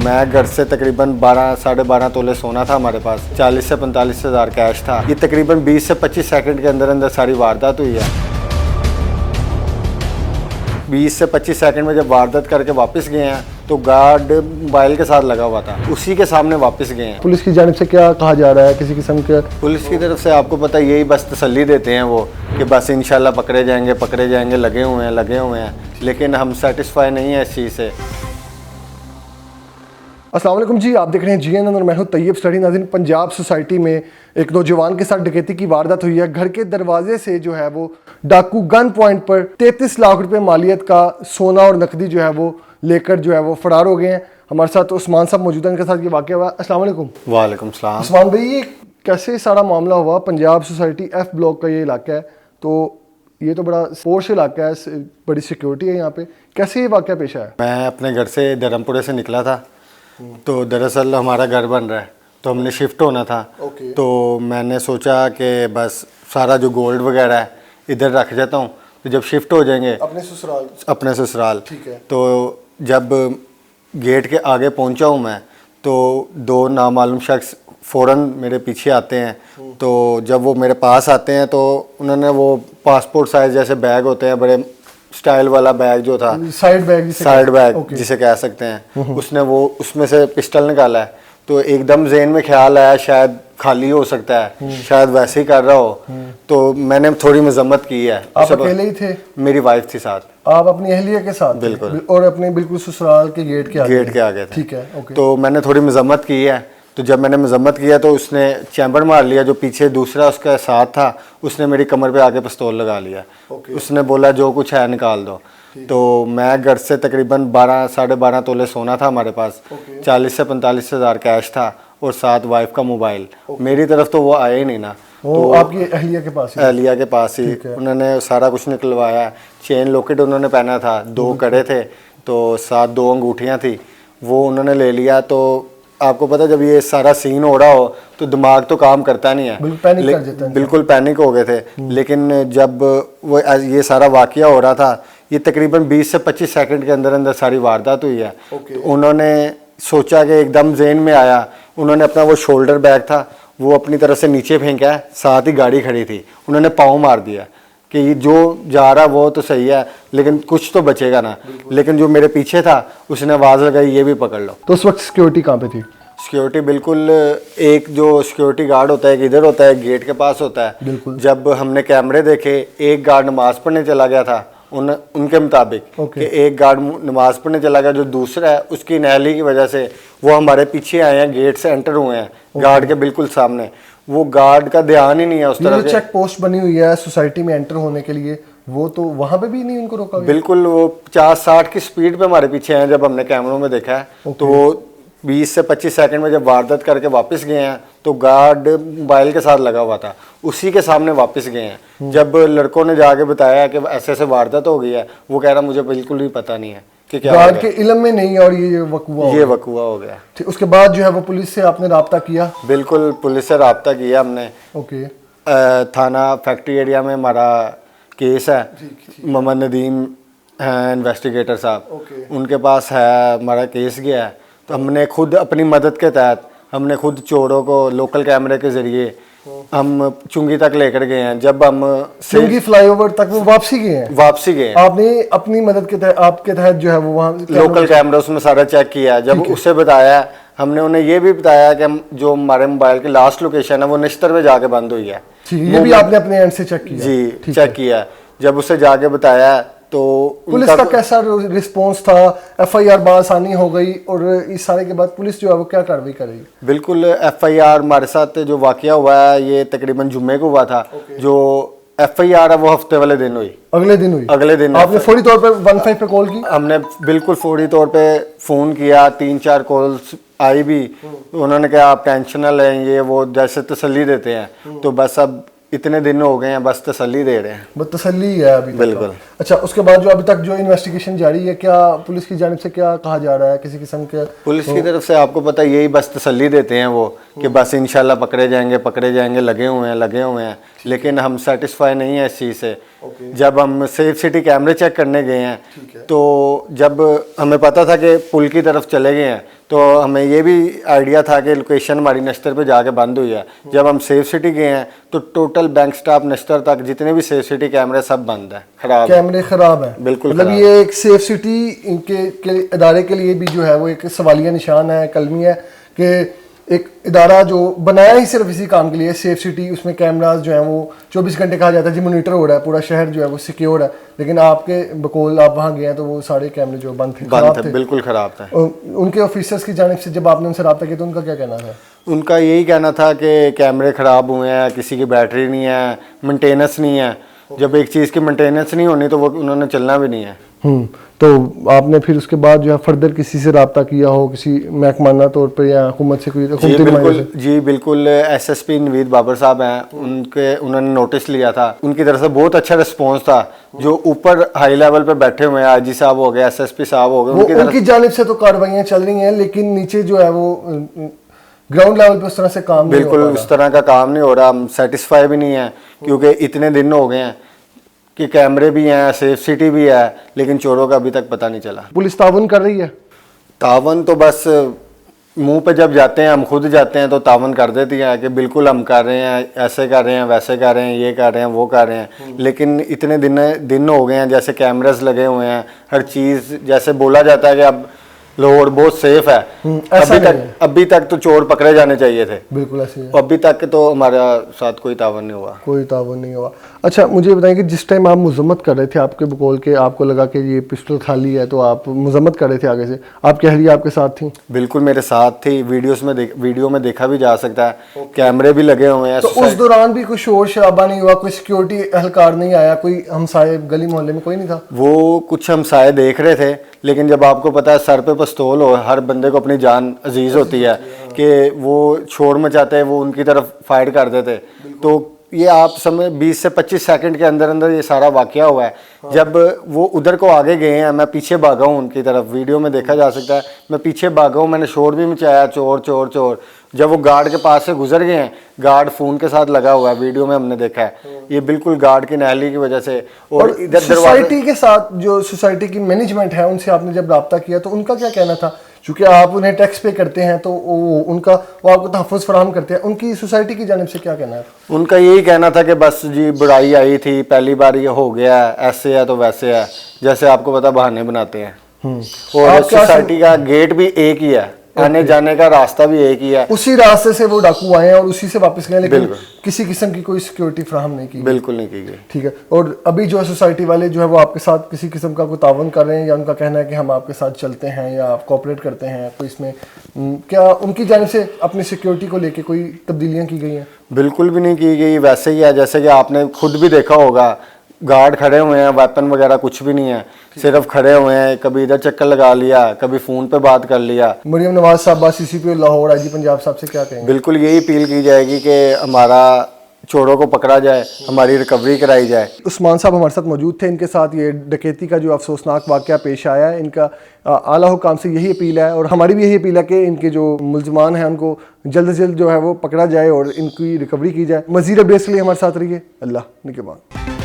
मैं घर से तकरीबन 12 साढ़े 12 तोले सोना था हमारे पास, 40 से 45 हज़ार कैश था। ये तकरीबन 20 से 25 सेकंड के अंदर अंदर सारी वारदात हुई है। 20 से 25 सेकंड में जब वारदात करके वापस गए हैं तो गार्ड मोबाइल के साथ लगा हुआ था, उसी के सामने वापस गए हैं। पुलिस की जानिब से क्या कहा जा रहा है, किसी किस्म के? पुलिस की तरफ से आपको पता यही बस तसल्ली देते हैं वो कि बस इंशाल्लाह पकड़े जाएंगे, लगे हुए हैं, लेकिन हम सेटिस्फाई नहीं है इस चीज़ से। अस्सलाम वालेकुम जी, आप देख रहे हैं GNN और मैं हूं तैयब स्टडी। नाज़रीन, पंजाब सोसाइटी में एक नौजवान के साथ डकैती की वारदात हुई है। घर के दरवाजे से जो है वो डाकू गन पॉइंट पर 33 लाख रुपए मालियत का सोना और नकदी जो है वो लेकर जो है वो फरार हो गए हैं। हमारे साथ उस्मान साहब मौजूद हैं, इनके साथ ये वाक़या हुआ। अस्सलाम वालेकुम। वालेकुम सलाम। उस्मान भाई, ये कैसे सारा मामला हुआ? पंजाब सोसाइटी F ब्लॉक का ये इलाका है, तो ये तो बड़ा पोर्श इलाका है, बड़ी सिक्योरिटी है यहाँ पे, कैसे ये वाक़या पेश आया? मैं अपने घर से धर्मपुरे से निकला था, तो दरअसल हमारा घर बन रहा है तो हमने शिफ्ट होना था। तो मैंने सोचा कि बस सारा जो गोल्ड वगैरह है इधर रख जाता हूँ, तो जब शिफ्ट हो जाएंगे अपने ससुराल। ठीक है। तो जब गेट के आगे पहुँचा हूँ मैं, तो दो नामालूम शख्स फ़ौरन मेरे पीछे आते हैं। तो जब वो मेरे पास आते हैं तो उन्होंने वो पासपोर्ट साइज़ जैसे बैग होते हैं, बड़े स्टाइल वाला बैग जो था, साइड बैग जिसे कह सकते हैं, उसने वो उसमें से पिस्टल निकाला है। तो एकदम ज़हन में ख्याल आया शायद खाली हो सकता है, शायद वैसे ही कर रहा हो। तो मैंने थोड़ी मजम्मत की है। आप अकेले ही थे? मेरी वाइफ थी साथ। आप अपनी अहलिया के साथ? बिल्कुल। और अपने बिल्कुल ससुराल के गेट के आगे थे। ठीक है, ओके। तो मैंने थोड़ी मजम्मत की है। तो जब मैंने मजम्मत किया तो उसने चैम्बर मार लिया, जो पीछे दूसरा उसका साथ था उसने मेरी कमर पे आके पिस्तौल लगा लिया। उसने बोला जो कुछ है निकाल दो। तो मैं घर से तकरीबन 12 साढ़े 12 तोले सोना था हमारे पास, 40 से 45 हज़ार कैश था और साथ वाइफ का मोबाइल। मेरी तरफ तो वो आया ही नहीं ना, तो आपकी अहलिया के पास ही उन्होंने सारा कुछ निकलवाया। चेन लॉकेट उन्होंने पहना था, 2 कड़े थे, तो साथ 2 अंगूठियाँ थी, वो उन्होंने ले लिया। तो आपको पता जब ये सारा सीन हो रहा हो तो दिमाग तो काम करता नहीं है, बिल्कुल पैनिक हो गए थे। लेकिन जब वो ये सारा वाकया हो रहा था, ये तकरीबन 20 से 25 सेकंड के अंदर अंदर सारी वारदात हुई है। तो उन्होंने सोचा कि एकदम ज़हन में आया, उन्होंने अपना वो शोल्डर बैग था वो अपनी तरफ से नीचे फेंका है, साथ ही गाड़ी खड़ी थी, उन्होंने पाँव मार दिया कि जो जा रहा वो तो सही है लेकिन कुछ तो बचेगा ना। लेकिन जो मेरे पीछे था उसने आवाज़ लगाई ये भी पकड़ लो। तो उस वक्त सिक्योरिटी कहाँ पे थी? सिक्योरिटी बिल्कुल, एक जो सिक्योरिटी गार्ड होता है इधर होता है, गेट के पास होता है। जब हमने कैमरे देखे, एक गार्ड नमाज पढ़ने चला गया था उनके मुताबिक कि एक गार्ड नमाज पढ़ने चला गया, जो दूसरा है उसकी नहली की वजह से वो हमारे पीछे आए हैं, गेट से एंटर हुए हैं, गार्ड के बिल्कुल सामने। वो गार्ड का ध्यान ही नहीं है उस तरफ। चेक पोस्ट बनी हुई है सोसाइटी में एंटर होने के लिए, वो तो वहां पे भी नहीं उनको रोका गया? बिल्कुल, वो 50-60 की स्पीड पे हमारे पीछे हैं। जब हमने कैमरों में देखा है तो वो 20 से 25 सेकंड में जब वारदात करके वापस गए हैं तो गार्ड मोबाइल के साथ लगा हुआ था, उसी के सामने वापस गए हैं। जब लड़कों ने जाके बताया कि ऐसे ऐसे वारदात हो गई है, वो कह रहा मुझे बिल्कुल भी पता नहीं है कि क्या गार्ड के इल्म में नहीं, और ये वकूआ हो गया। ठीक, उसके बाद जो है वो पुलिस से आपने राब्ता किया? बिल्कुल, पुलिस से राब्ता किया हमने। ओके। थाना फैक्ट्री एरिया में हमारा केस है, मोहम्मद नदीम हैं इन्वेस्टिगेटर साहब, उनके पास है हमारा केस गया है। तो हमने खुद अपनी मदद के तहत हमने खुद चोरों को लोकल कैमरे के जरिए हम चुंगी तक लेकर गए हैं। जब हम चुंगी फ्लाईओवर तक वो वापसी गए आपने अपनी मदद के तहत, आपके तहत जो है वो वहाँ लोकल कैमरा उसमें सारा चेक किया। जब उससे बताया, हमने उन्हें ये भी बताया कि हम जो हमारे मोबाइल की लास्ट लोकेशन है वो निश्तर में जाके बंद हुई है। ये भी आपने अपने एंड से चेक किया? जी, चेक किया। जब उसे जाके बताया तो पुलिस का कैसा रिस्पांस था? FIR बासानी हो गई, और इस सारे के बाद पुलिस जो है वो क्या कार्रवाई करेगी? बिल्कुल, FIR हमारे साथ जो वाकया हुआ है ये तकरीबन जुम्मे को हुआ था। जो FIR है वो हफ्ते वाले दिन हुई, अगले दिन आपने फौरी तौर पे 15 पे कॉल की? हमने बिल्कुल फौरी तौर पे फ़ोन किया, 3-4 कॉल्स आई भी। उन्होंने कहा आप टेंशन ना लें, ये वो जैसे तसल्ली देते हैं। तो बस अब इतने दिन हो गए हैं, बस तसल्ली दे रहे हैं। बस तसल्ली है अभी तक? बिल्कुल। अच्छा, उसके बाद जो अभी तक जो इन्वेस्टिगेशन जारी है, क्या पुलिस की जानिब से क्या कहा जा रहा है, किसी किस्म के? पुलिस की तरफ से आपको पता यही बस तसल्ली देते हैं वो कि बस इंशाल्लाह पकड़े जाएंगे, लगे हुए हैं। लेकिन हम सेटिस्फाई नहीं है इस चीज़ से। जब हम सेफ सिटी कैमरे चेक करने गए हैं तो जब हमें पता था कि पुल की तरफ चले गए हैं तो हमें ये भी आइडिया था कि लोकेशन हमारी नश्तर पे जाके बंद हुई है। जब हम सेफ सिटी गए हैं तो टोटल बैंक स्टाफ नश्तर तक जितने भी सेफ सिटी कैमरे सब बंद है, खराब कैमरे खराब है। बिल्कुल मतलब खराब। ये एक सेफ सिटी के इदारे के लिए भी जो है वो एक सवालिया निशान है, कलमी है कि एक इदारा जो बनाया ही सिर्फ इसी काम के लिए, सेफ सिटी, उसमें कैमराज जो हैं वो 24 घंटे कहा जाता है जी मॉनिटर हो रहा है, पूरा शहर जो है वो सिक्योर है, लेकिन आपके बकौल आप वहाँ गए हैं तो वो सारे कैमरे जो बंद थे, खराब थे, बिल्कुल खराब था। उनके ऑफिसर्स की जानिब से जब आपने उनसे रब्ता किया तो उनका क्या कहना था? उनका यही कहना था कि कैमरे ख़राब हुए हैं, किसी की बैटरी नहीं है, मेंटेनेंस नहीं है। जब एक चीज़ की मेंटेनेंस नहीं होनी तो वो उन्होंने चलना भी नहीं है। तो आपने फिर उसके बाद जो है फर्दर किसी से रब्ता किया हो, किसी महकमाना तौर पर या हुकूमत से कोई? जी बिल्कुल एसएसपी नवीद बाबर साहब हैं, उन्होंने नोटिस लिया था, उनकी तरफ से बहुत अच्छा रिस्पॉन्स था। जो ऊपर हाई लेवल पे बैठे हुए हैं, आईजी साहब हो गए, एसएसपी साहब हो गए, उनकी जानिब से तो कार्रवाइयाँ चल रही हैं, लेकिन नीचे जो है वो ग्राउंड लेवल पे उस तरह से काम नहीं हो बिल्कुल उस तरह का काम नहीं हो रहा। हम सेटिस्फाई भी नहीं है क्योंकि इतने दिन हो गए हैं कि कैमरे भी हैं, सेफ सिटी भी है, लेकिन चोरों का अभी तक पता नहीं चला। पुलिस तावन कर रही है? तावन तो बस मुंह पे जब जाते हैं, हम खुद जाते हैं तो तावन कर देती है कि बिल्कुल हम कर रहे हैं, ऐसे कर रहे हैं, वैसे कर रहे हैं, ये कर रहे हैं, वो कर रहे हैं, लेकिन इतने दिन हो गए हैं, जैसे कैमरास लगे हुए हैं, हर चीज़ जैसे बोला जाता है कि अब लाहौर बहुत सेफ है। अभी तक तो चोर पकड़े जाने चाहिए थे, बिल्कुल ऐसे है। अभी तक तो हमारा साथ कोई तावन नहीं हुआ। कोई तावन नहीं हुआ। अच्छा मुझे बताएं कि जिस टाइम आप मजम्मत कर रहे थे आपके बकौल के, आपको लगा कि ये पिस्टल खाली है तो आप मजम्मत कर रहे थे आगे से, आपकी अहलिया आपके साथ थी? बिल्कुल मेरे साथ थी। वीडियो में देखा भी जा सकता है, कैमरे भी लगे हुए हैं। तो उस दौरान भी कोई शोर शराबा नहीं हुआ, कोई सिक्योरिटी एहलकार नहीं आया, कोई हमसाये गली मोहल्ले में कोई नहीं था? वो कुछ हमसाये देख रहे थे, लेकिन जब आपको पता है सर पे पिस्तौल हो, हर बंदे को अपनी जान अजीज होती है कि वो शोर मचाते हैं, वो उनकी तरफ फायर कर देते। तो ये आप समय 20 से 25 सेकंड के अंदर अंदर ये सारा वाकया हुआ है। जब वो उधर को आगे गए हैं, मैं पीछे भागा हूँ उनकी तरफ, वीडियो में देखा जा सकता है, मैं पीछे भागा हूँ, मैंने शोर भी मचाया, चोर चोर चोर। जब वो गार्ड के पास से गुजर गए हैं, गार्ड फोन के साथ लगा हुआ है, वीडियो में हमने देखा है, ये बिल्कुल गार्ड की नाहली की वजह से। और इधर सोसाइटी के साथ जो सोसाइटी की मैनेजमेंट है उनसे आपने जब रब्ता किया तो उनका क्या कहना था? क्योंकि आप उन्हें टैक्स पे करते हैं तो वो आपको तहफ़्फ़ुज़ फराहम करते हैं, उनकी सोसाइटी की जानिब से क्या कहना है? उनका यही कहना था कि बस जी बुराई आई थी, पहली बार ये हो गया, ऐसे है तो वैसे है, जैसे आपको पता बहाने बनाते हैं। और सोसाइटी का गेट भी एक ही है, आने जाने का रास्ता भी एक ही है, उसी रास्ते से वो डाकू आए हैं और उसी से वापस गए, लेकिन किसी किस्म की कोई सिक्योरिटी फराहम नहीं की? बिल्कुल नहीं की गई। ठीक है। और अभी जो है सोसाइटी वाले जो है वो आपके साथ किसी किस्म का कोई तावन कर रहे हैं, या उनका कहना है कि हम आपके साथ चलते हैं या आप कोऑपरेट करते हैं? कोई इसमें क्या उनकी जानिब से अपनी सिक्योरिटी को लेके कोई तब्दीलियाँ की गई हैं? बिल्कुल भी नहीं की गई, वैसे ही है जैसे कि आपने खुद भी देखा होगा, गार्ड खड़े हुए हैं, वेपन वगैरह कुछ भी नहीं है, सिर्फ खड़े हुए हैं, कभी इधर चक्कर लगा लिया, कभी फ़ोन पे बात कर लिया। मरियम नवाज साहब सीसीपी लाहौर आईजी पंजाब साहब से क्या कहेंगे? बिल्कुल यही अपील की जाएगी कि हमारा चोरों को पकड़ा जाए, हमारी रिकवरी कराई जाए। उस्मान साहब हमारे साथ मौजूद थे, इनके साथ ये डकैती का जो अफसोसनाक वाक़या पेश आया है, इनका आला हुकाम से यही अपील है और हमारी भी यही अपील है कि इनके जो मुल्ज़मान हैं उनको जल्द से जल्द जो है वो पकड़ा जाए और इनकी रिकवरी की जाए। मज़ीद अपडेट्स के लिए हमारे साथ रहिए। अल्लाह निगहबान।